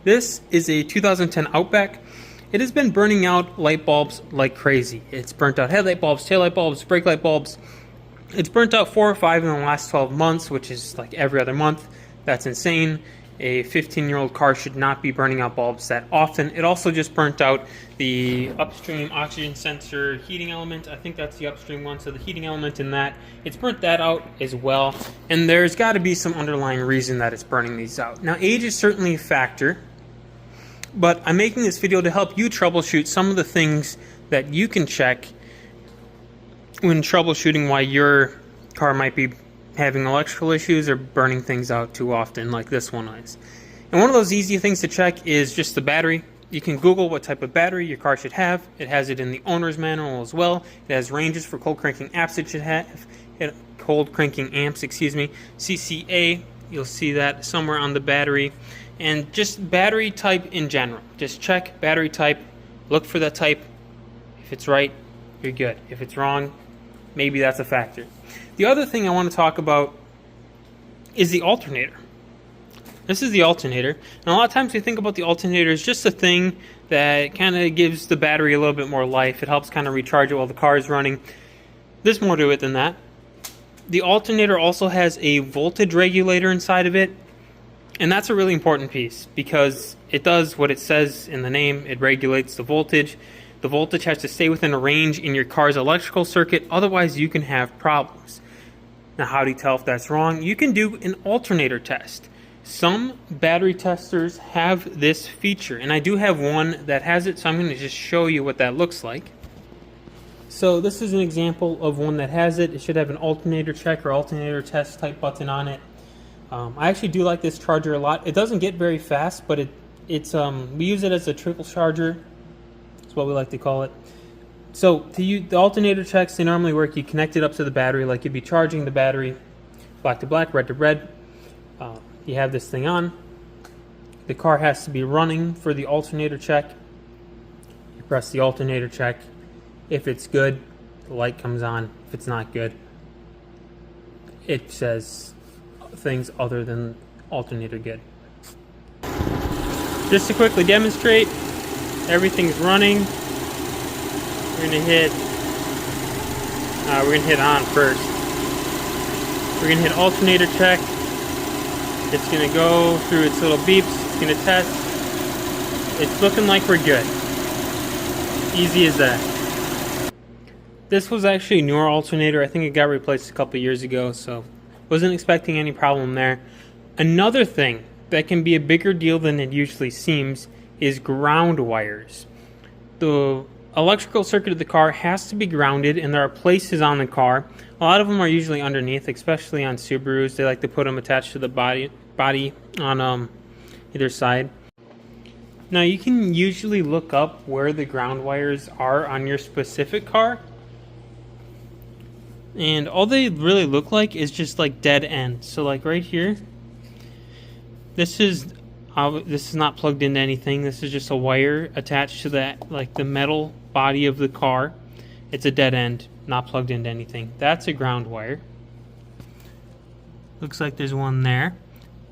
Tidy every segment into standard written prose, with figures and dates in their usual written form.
This is a 2010 Outback. It has been burning out light bulbs like crazy. It's burnt out headlight bulbs, taillight bulbs, brake light bulbs. It's burnt out 4 or 5 in the last 12 months, which is like every other month. That's insane. A 15-year-old car should not be burning out bulbs that often. It also just burnt out the upstream oxygen sensor heating element. I think that's the upstream one, so the heating element in that, it's burnt that out as well. And there's got to be some underlying reason that it's burning these out. Now, age is certainly a factor, but I'm making this video to help you troubleshoot some of the things that you can check when troubleshooting why your car might be having electrical issues or burning things out too often, like this one is. And one of those easy things to check is just the battery. You can Google what type of battery your car should have. It has it in the owner's manual as well. It has ranges for cold cranking amps it should have. CCA, you'll see that somewhere on the battery. And just battery type in general. Just check battery type, look for that type. If it's right, you're good. If it's wrong, maybe that's a factor. The other thing I want to talk about is the alternator. This is the alternator. And a lot of times we think about the alternator as just a thing that kind of gives the battery a little bit more life. It helps kind of recharge it while the car is running. There's more to it than that. The alternator also has a voltage regulator inside of it. And that's a really important piece because it does what it says in the name. It regulates the voltage. The voltage has to stay within a range in your car's electrical circuit, otherwise you can have problems. Now, how do you tell if that's wrong? You can do an alternator test. Some battery testers have this feature, and I do have one that has it, so I'm going to just show you what that looks like. So this is an example of one that has it. It should have an alternator check or alternator test type button on it. I actually do like this charger a lot. It doesn't get very fast, but we use it as a trickle charger. That's what we like to call it. So to use the alternator checks, they normally work. You connect it up to the battery like you'd be charging the battery, black to black, red to red. You have this thing on. The car has to be running for the alternator check. You press the alternator check. If it's good, the light comes on. If it's not good, it says things other than alternator good. Just to quickly demonstrate, everything's running. We're gonna hit on first. We're gonna hit alternator check. It's gonna go through its little beeps. It's gonna test. It's looking like we're good. Easy as that. This was actually a newer alternator. I think it got replaced a couple years ago, so wasn't expecting any problem there. Another thing that can be a bigger deal than it usually seems is ground wires. The electrical circuit of the car has to be grounded, and there are places on the car. A lot of them are usually underneath, especially on Subarus. They like to put them attached to the body on either side. Now you can usually look up where the ground wires are on your specific car, and all they really look like is just like dead ends. So like right here, this is not plugged into anything. This is just a wire attached to that, like the metal body of the car. It's a dead end, not plugged into anything. That's a ground wire. Looks like there's one there.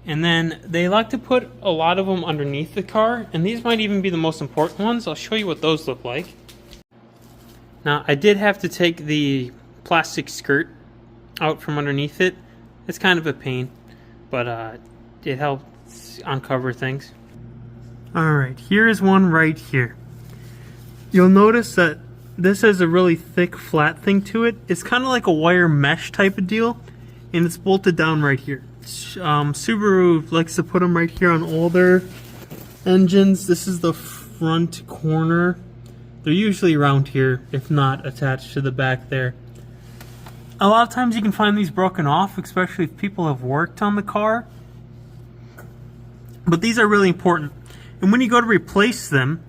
And then they like to put a lot of them underneath the car, and these might even be the most important ones. I'll show you what those look like. Now, I did have to take the plastic skirt out from underneath it. It's kind of a pain, but it helps uncover things. Alright, here is one right here. You'll notice that this has a really thick flat thing to it. It's kind of like a wire mesh type of deal, and it's bolted down right here. Subaru likes to put them right here on all their engines. This is the front corner. They're usually around here, if not attached to the back there. A lot of times you can find these broken off, especially if people have worked on the car. But these are really important. And when you go to replace them,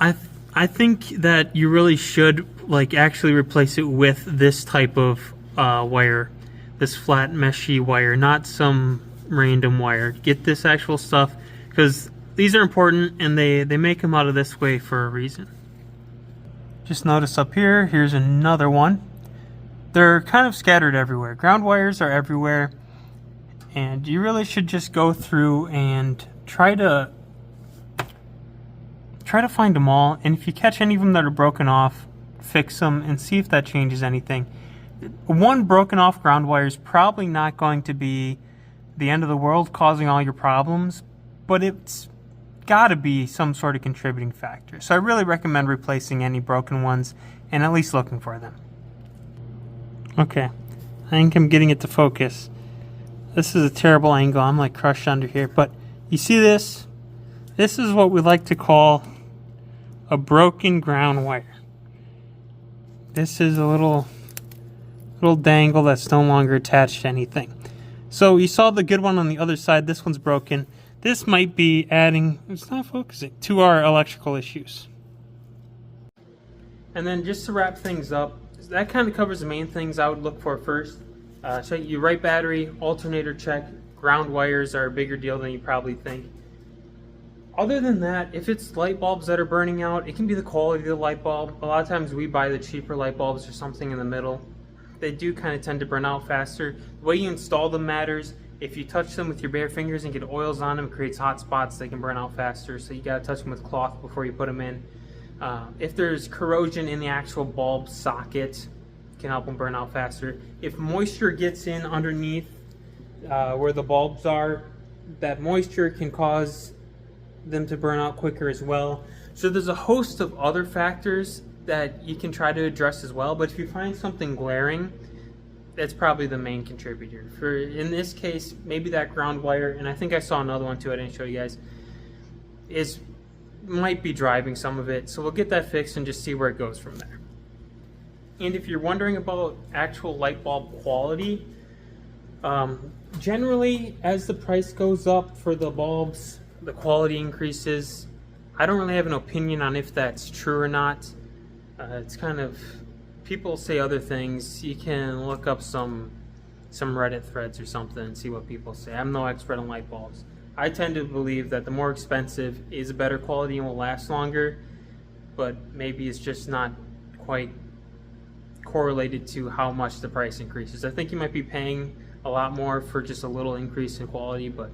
I think that you really should like actually replace it with this type of wire. This flat meshy wire, not some random wire. Get this actual stuff, because these are important and they make them out of this way for a reason. Just notice up here, here's another one. They're kind of scattered everywhere. Ground wires are everywhere, and you really should just go through and try to try to find them all, and if you catch any of them that are broken off, fix them and see if that changes anything. One broken off ground wire is probably not going to be the end of the world causing all your problems, but it's got to be some sort of contributing factor. So I really recommend replacing any broken ones and at least looking for them. Okay, I think I'm getting it to focus. This is a terrible angle. I'm like crushed under here, but you see this? This is what we like to call a broken ground wire. This is a little dangle that's no longer attached to anything. So you saw the good one on the other side. This one's broken. This might be adding, it's not focusing, to our electrical issues. And then just to wrap things up, that kind of covers the main things I would look for first. So your right battery, alternator check, ground wires are a bigger deal than you probably think. Other than that, if it's light bulbs that are burning out, it can be the quality of the light bulb. A lot of times we buy the cheaper light bulbs or something in the middle. They do kind of tend to burn out faster. The way you install them matters. If you touch them with your bare fingers and get oils on them, it creates hot spots. They can burn out faster, so you gotta touch them with cloth before you put them in. If there's corrosion in the actual bulb socket, it can help them burn out faster. If moisture gets in underneath where the bulbs are, that moisture can cause them to burn out quicker as well. So there's a host of other factors that you can try to address as well, but if you find something glaring, that's probably the main contributor. For in this case, maybe that ground wire, and I think I saw another one too, I didn't show you guys, might be driving some of it. So we'll get that fixed and just see where it goes from there. And if you're wondering about actual light bulb quality, generally as the price goes up for the bulbs, the quality increases. I don't really have an opinion on if that's true or not. It's kind of, people say other things. You can look up some Reddit threads or something and see what people say. I'm no expert on light bulbs. I tend to believe that the more expensive is a better quality and will last longer, but maybe it's just not quite correlated to how much the price increases. I think you might be paying a lot more for just a little increase in quality, but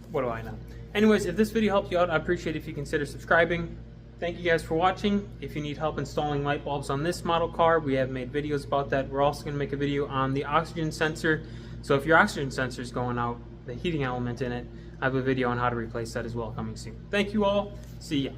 what do I know? Anyways, if this video helped you out, I'd appreciate it if you consider subscribing. Thank you guys for watching. If you need help installing light bulbs on this model car, we have made videos about that. We're also going to make a video on the oxygen sensor. So if your oxygen sensor is going out, the heating element in it, I have a video on how to replace that as well coming soon. Thank you all. See ya.